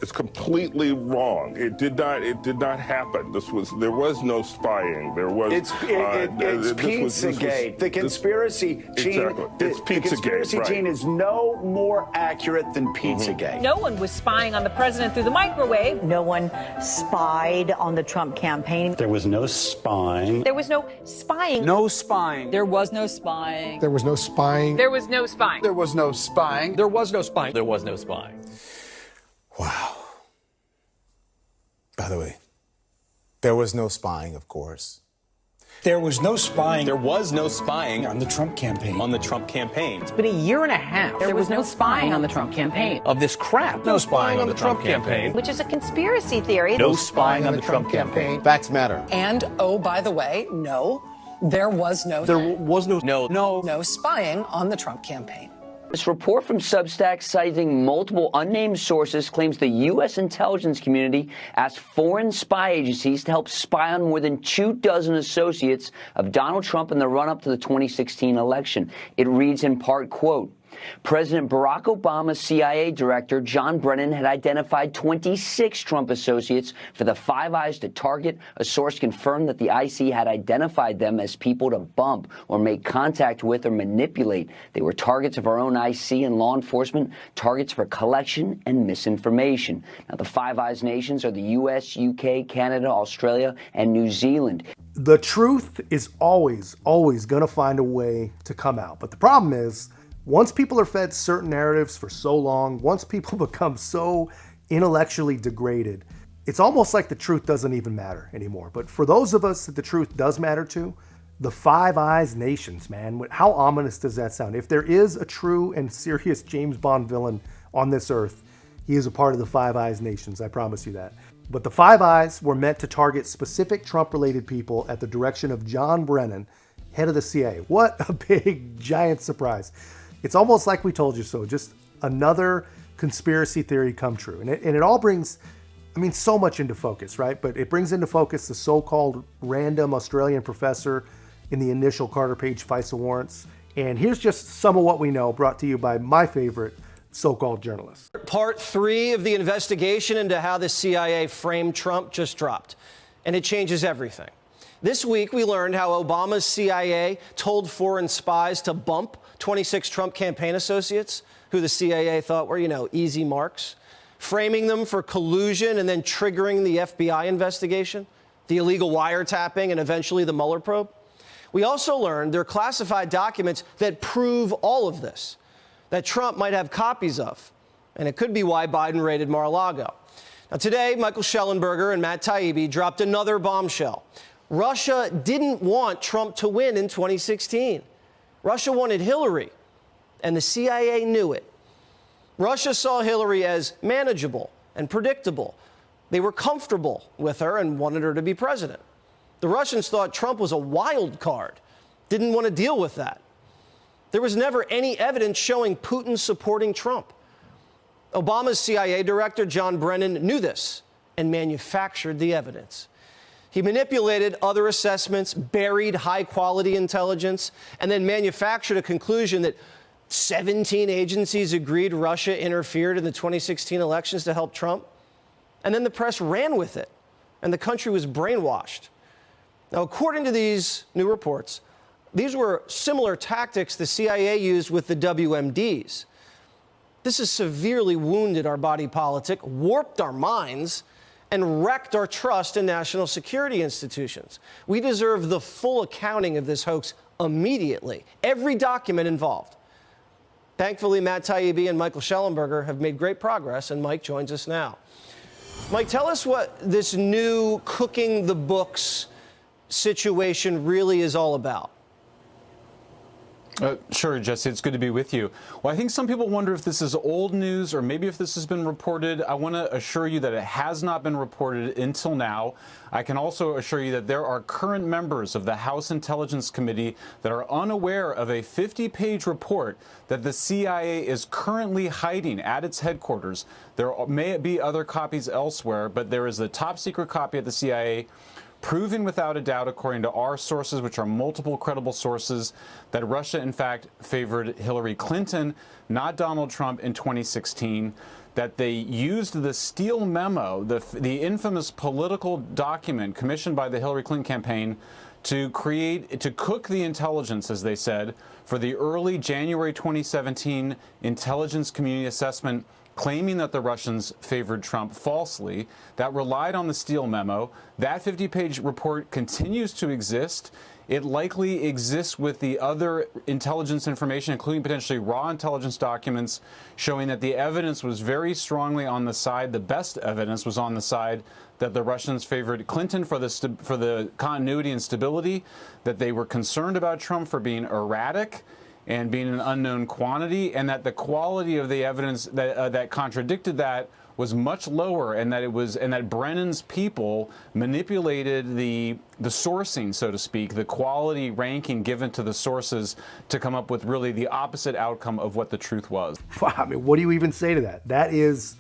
It's completely wrong. It did not happen. There was no spying. There was. It's Pizzagate. The conspiracy gene. Exactly. It's Pizzagate. The conspiracy gene is no more accurate than Pizzagate. No one was spying on the president through the microwave. No one spied on the Trump campaign. There was no spying. There was no spying. No spying. There was no spying. There was no spying. There was no spying. There was no spying. There was no spying. There was no spying. Wow. By the way, there was no spying, of course. There was no spying. There was no spying on the Trump campaign. On the Trump campaign. It's been a year and a half. There was no spying on the Trump campaign. Of this crap. No spying on the Trump campaign. Which is a conspiracy theory. No spying on the Trump campaign. Facts matter. And, oh, by the way, no, there was no spying on the Trump campaign. This report from Substack citing multiple unnamed sources claims the U.S. intelligence community asked foreign spy agencies to help spy on more than 24 associates of Donald Trump in the run-up to the 2016 election. It reads in part, quote, President Barack Obama's CIA director, John Brennan, had identified 26 Trump associates for the Five Eyes to target. A source confirmed that the IC had identified them as people to bump or make contact with or manipulate. They were targets of our own IC and law enforcement, targets for collection and misinformation. Now, the Five Eyes nations are the U.S., UK, Canada, Australia, and New Zealand. The truth is always going to find a way to come out. But the problem is, once people are fed certain narratives for so long, once people become so intellectually degraded, it's almost like the truth doesn't even matter anymore. But for those of us that the truth does matter to, the Five Eyes nations, man, how ominous does that sound? If there is a true and serious James Bond villain on this earth, he is a part of the Five Eyes nations, I promise you that. But the Five Eyes were meant to target specific Trump-related people at the direction of John Brennan, head of the CIA. What a big, giant surprise. It's almost like we told you so, just another conspiracy theory come true. And it all brings, so much into focus, right? But it brings into focus the so-called random Australian professor in the initial Carter Page FISA warrants. And here's just some of what we know, brought to you by my favorite so-called journalist. Part 3 of the investigation into how the CIA framed Trump just dropped, and it changes everything. This week, we learned how Obama's CIA told foreign spies to bump 26 Trump campaign associates who the CIA thought were, easy marks, framing them for collusion and then triggering the FBI investigation, the illegal wiretapping, and eventually the Mueller probe. We also learned there are classified documents that prove all of this, that Trump might have copies of, and it could be why Biden raided Mar-a-Lago. Now, today, Michael Schellenberger and Matt Taibbi dropped another bombshell. Russia didn't want Trump to win in 2016. Russia wanted Hillary, and the CIA knew it. Russia saw Hillary as manageable and predictable. They were comfortable with her and wanted her to be president. The Russians thought Trump was a wild card, didn't want to deal with that. There was never any evidence showing Putin supporting Trump. Obama's CIA director, John Brennan, knew this and manufactured the evidence. He manipulated other assessments, buried high-quality intelligence, and then manufactured a conclusion that 17 agencies agreed Russia interfered in the 2016 elections to help Trump. And then the press ran with it, and the country was brainwashed. Now, according to these new reports, these were similar tactics the CIA used with the WMDs. This has severely wounded our body politic, warped our minds, and wrecked our trust in national security institutions. We deserve the full accounting of this hoax immediately, every document involved. Thankfully, Matt Taibbi and Michael Schellenberger have made great progress, and Mike joins us now. Mike, tell us what this new cooking the books situation really is all about. Sure, Jesse, it's good to be with you. Well, I think some people wonder if this is old news or maybe if this has been reported. I want to assure you that it has not been reported until now. I can also assure you that there are current members of the House Intelligence Committee that are unaware of a 50-page report that the CIA is currently hiding at its headquarters. There may be other copies elsewhere, but there is a top-secret copy at the CIA proving without a doubt, according to our sources, which are multiple credible sources, that Russia, in fact, favored Hillary Clinton, not Donald Trump, in 2016, that they used the Steele memo, the infamous political document commissioned by the Hillary Clinton campaign, to cook the intelligence, as they said, for the early January 2017 intelligence community assessment claiming that the Russians favored Trump falsely. That relied on the Steele memo. That 50-page report continues to exist. It likely exists with the other intelligence information, including potentially raw intelligence documents, showing that the evidence was very strongly on the side, the best evidence was on the side that the Russians favored Clinton for the continuity and stability, that they were concerned about Trump for being erratic and being an unknown quantity, and that the quality of the evidence that contradicted that was much lower, and that Brennan's people manipulated the sourcing, so to speak, the quality ranking given to the sources to come up with really the opposite outcome of what the truth was. I mean, what do you even say to that? That is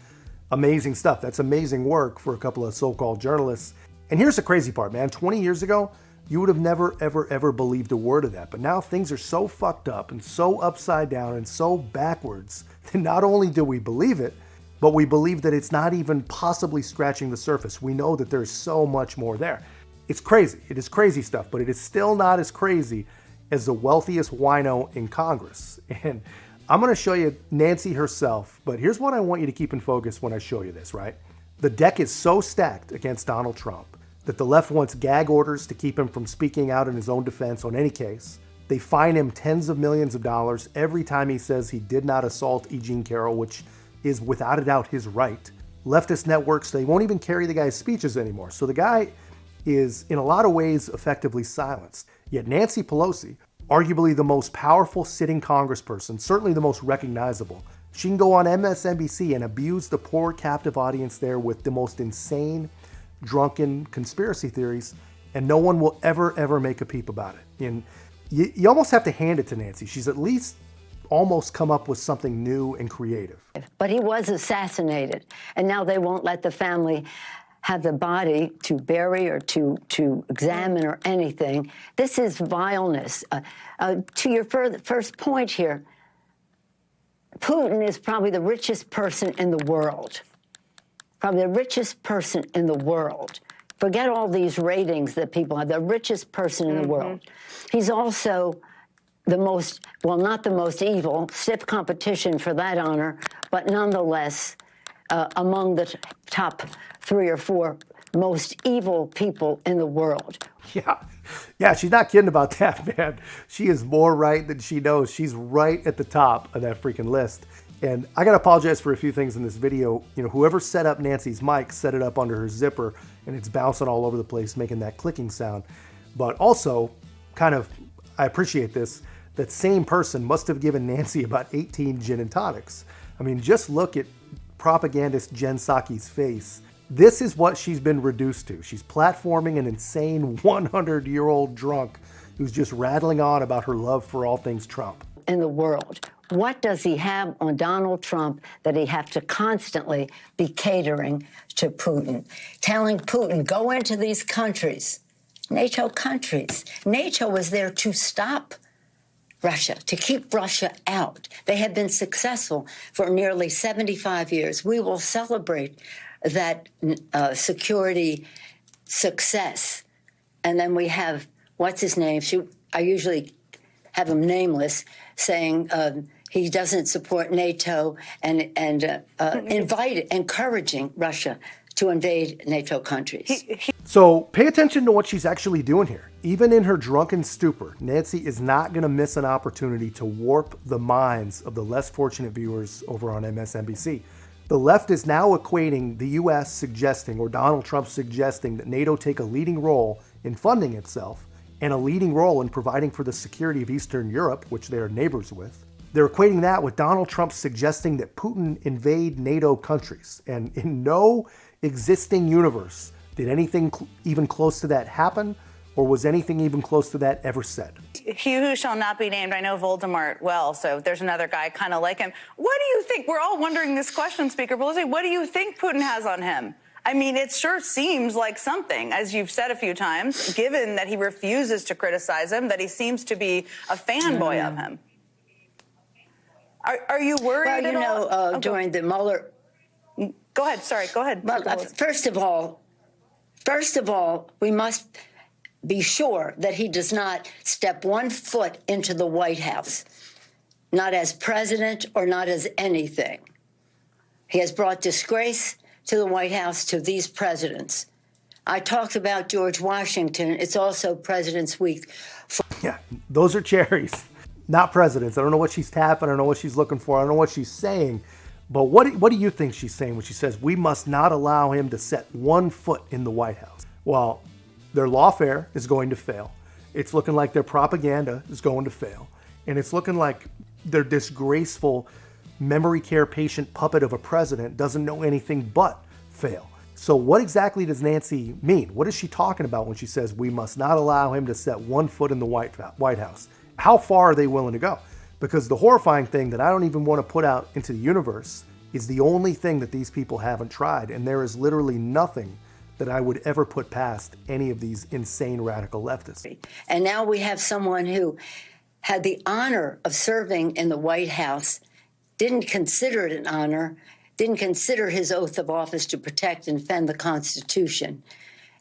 amazing stuff. That's amazing work for a couple of so-called journalists. And here's the crazy part, man. 20 years ago, you would have never, ever, ever believed a word of that. But now things are so fucked up and so upside down and so backwards that not only do we believe it, but we believe that it's not even possibly scratching the surface. We know that there's so much more there. It's crazy. It is crazy stuff, but it is still not as crazy as the wealthiest wino in Congress. And I'm going to show you Nancy herself, but here's what I want you to keep in focus when I show you this, right? The deck is so stacked against Donald Trump that the left wants gag orders to keep him from speaking out in his own defense on any case. They fine him tens of millions of dollars every time he says he did not assault E. Jean Carroll, which is without a doubt his right. Leftist networks, they won't even carry the guy's speeches anymore. So the guy is, in a lot of ways, effectively silenced. Yet Nancy Pelosi, arguably the most powerful sitting congressperson, certainly the most recognizable, she can go on MSNBC and abuse the poor captive audience there with the most insane, drunken conspiracy theories, and no one will ever make a peep about it. And you almost have to hand it to Nancy. She's at least almost come up with something new and creative. But he was assassinated, and now they won't let the family have the body to bury or to examine or anything. This is vileness. To your first point here, Putin is probably the richest person in the world. Probably the richest person in the world. Forget all these ratings that people have, the richest person in the world. He's also the most, well, not the most evil, stiff competition for that honor, but nonetheless among the top 3 or 4 most evil people in the world. Yeah, she's not kidding about that, man. She is more right than she knows. She's right at the top of that freaking list. And I gotta apologize for a few things in this video. You know, whoever set up Nancy's mic set it up under her zipper, and it's bouncing all over the place, making that clicking sound. But also, kind of, I appreciate this, that same person must have given Nancy about 18 gin and tonics. I mean, just look at propagandist Jen Psaki's face. This is what she's been reduced to. She's platforming an insane 100-year-old drunk who's just rattling on about her love for all things Trump. In the world. What does he have on Donald Trump that he have to constantly be catering to Putin? Telling Putin, go into these countries, NATO countries. NATO was there to stop Russia, to keep Russia out. They have been successful for nearly 75 years. We will celebrate that security success. And then we have, what's his name? I usually have him nameless, saying he doesn't support NATO and encouraging Russia to invade NATO countries. So pay attention to what she's actually doing here. Even in her drunken stupor, Nancy is not going to miss an opportunity to warp the minds of the less fortunate viewers over on MSNBC. The left is now equating the U.S. suggesting, or Donald Trump suggesting, that NATO take a leading role in funding itself and a leading role in providing for the security of Eastern Europe, which they are neighbors with. They're equating that with Donald Trump suggesting that Putin invade NATO countries. And in no existing universe did anything even close to that happen, or was anything even close to that ever said. He who shall not be named, I know Voldemort well, so there's another guy kind of like him. What do you think? We're all wondering this question, Speaker Pelosi. What do you think Putin has on him? I mean, it sure seems like something, as you've said a few times, given that he refuses to criticize him, that he seems to be a fanboy of him. Are you worried well, you at know, all? During the Mueller... Go ahead. Sorry. Go ahead. Well, first of all, we must be sure that he does not step one foot into the White House, not as president or not as anything. He has brought disgrace to the White House, to these presidents. I talked about George Washington. It's also President's Week. Yeah, those are cherries, not presidents. I don't know what she's tapping. I don't know what she's looking for. I don't know what she's saying. But what do you think she's saying when she says we must not allow him to set one foot in the White House? Well, their lawfare is going to fail. It's looking like their propaganda is going to fail. And it's looking like their disgraceful memory care patient puppet of a president doesn't know anything but fail. So what exactly does Nancy mean? What is she talking about when she says we must not allow him to set one foot in the White House? How far are they willing to go? Because the horrifying thing that I don't even want to put out into the universe is the only thing that these people haven't tried. And there is literally nothing that I would ever put past any of these insane radical leftists. And now we have someone who had the honor of serving in the White House, didn't consider it an honor, didn't consider his oath of office to protect and defend the Constitution.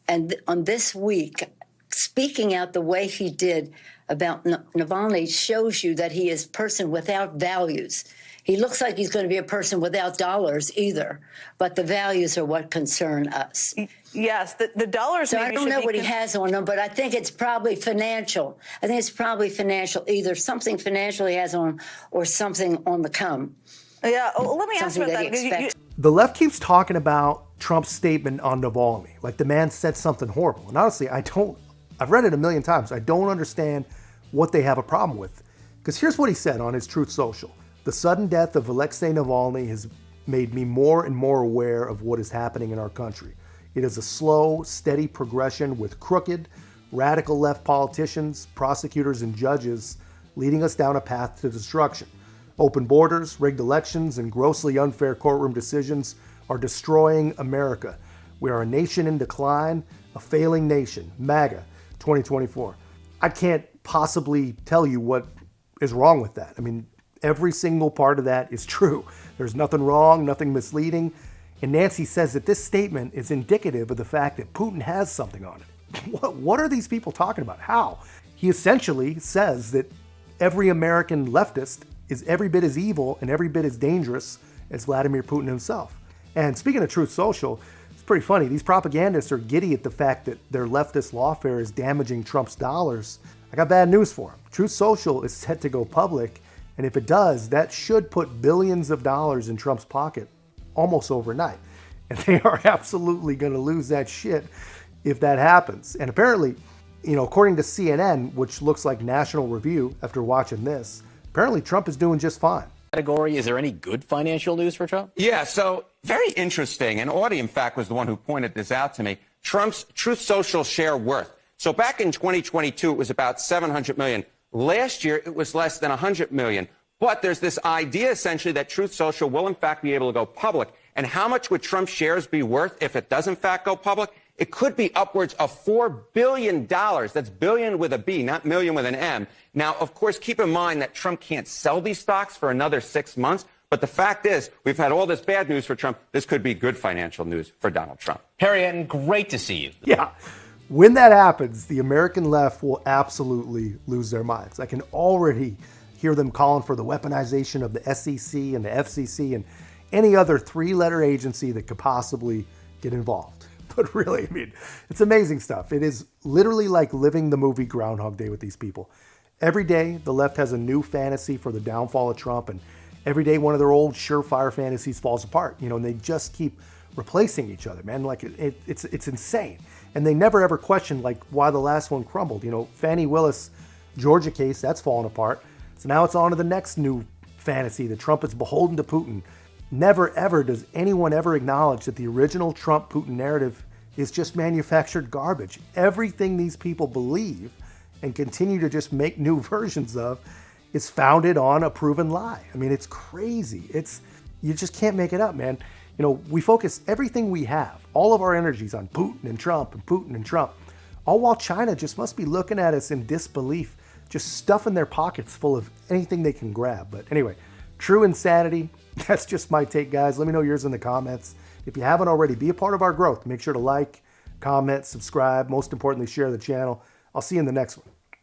And on this week, speaking out the way he did about Navalny shows you that he is a person without values. He looks like he's going to be a person without dollars either, but the values are what concern us. Yes, the dollars. So I don't know what he has on him, but I think it's probably financial. I think it's probably financial, either something financial he has on him or something on the come. Yeah, well, let me ask you about that. The left keeps talking about Trump's statement on Navalny, like the man said something horrible. And honestly, I've read it a million times. I don't understand what they have a problem with. Because here's what he said on his Truth Social. The sudden death of Alexei Navalny has made me more and more aware of what is happening in our country. It is a slow, steady progression with crooked, radical left politicians, prosecutors, and judges leading us down a path to destruction. Open borders, rigged elections, and grossly unfair courtroom decisions are destroying America. We are a nation in decline, a failing nation. MAGA 2024. I can't possibly tell you what is wrong with that. I mean, every single part of that is true. There's nothing wrong, nothing misleading. And Nancy says that this statement is indicative of the fact that Putin has something on it. What are these people talking about? How? He essentially says that every American leftist is every bit as evil and every bit as dangerous as Vladimir Putin himself. And speaking of Truth Social, it's pretty funny. These propagandists are giddy at the fact that their leftist lawfare is damaging Trump's dollars. I got bad news for them. Truth Social is set to go public, and if it does, that should put billions of dollars in Trump's pocket almost overnight. And they are absolutely going to lose that shit if that happens. And apparently, according to CNN, which looks like National Review after watching this, apparently Trump is doing just fine. Category, is there any good financial news for Trump? Yeah, so very interesting. And Audie, in fact, was the one who pointed this out to me. Trump's Truth Social share worth. So back in 2022, it was about 700 million. Last year, it was less than 100 million. But there's this idea, essentially, that Truth Social will, in fact, be able to go public. And how much would Trump's shares be worth if it does, in fact, go public? It could be upwards of $4 billion. That's billion with a B, not million with an M. Now, of course, keep in mind that Trump can't sell these stocks for another 6 months. But the fact is, we've had all this bad news for Trump. This could be good financial news for Donald Trump. Harry Ann, great to see you. Yeah. When that happens, the American left will absolutely lose their minds. I can already hear them calling for the weaponization of the SEC and the FCC and any other three-letter agency that could possibly get involved. But really, I mean, it's amazing stuff. It is literally like living the movie Groundhog Day with these people. Every day, the left has a new fantasy for the downfall of Trump, and every day one of their old surefire fantasies falls apart. And they just keep replacing each other, man. Like it's insane. And they never ever question why the last one crumbled. Fannie Willis, Georgia case, that's falling apart. So now it's on to the next new fantasy that Trump is beholden to Putin. Never ever does anyone ever acknowledge that the original Trump-Putin narrative is just manufactured garbage. Everything these people believe and continue to just make new versions of is founded on a proven lie. I mean, it's crazy. You just can't make it up, man. You know, we focus everything we have, all of our energies on Putin and Trump and Putin and Trump, all while China just must be looking at us in disbelief, just stuffing their pockets full of anything they can grab. But anyway, true insanity. That's just my take, guys. Let me know yours in the comments. If you haven't already, be a part of our growth. Make sure to like, comment, subscribe. Most importantly, share the channel. I'll see you in the next one.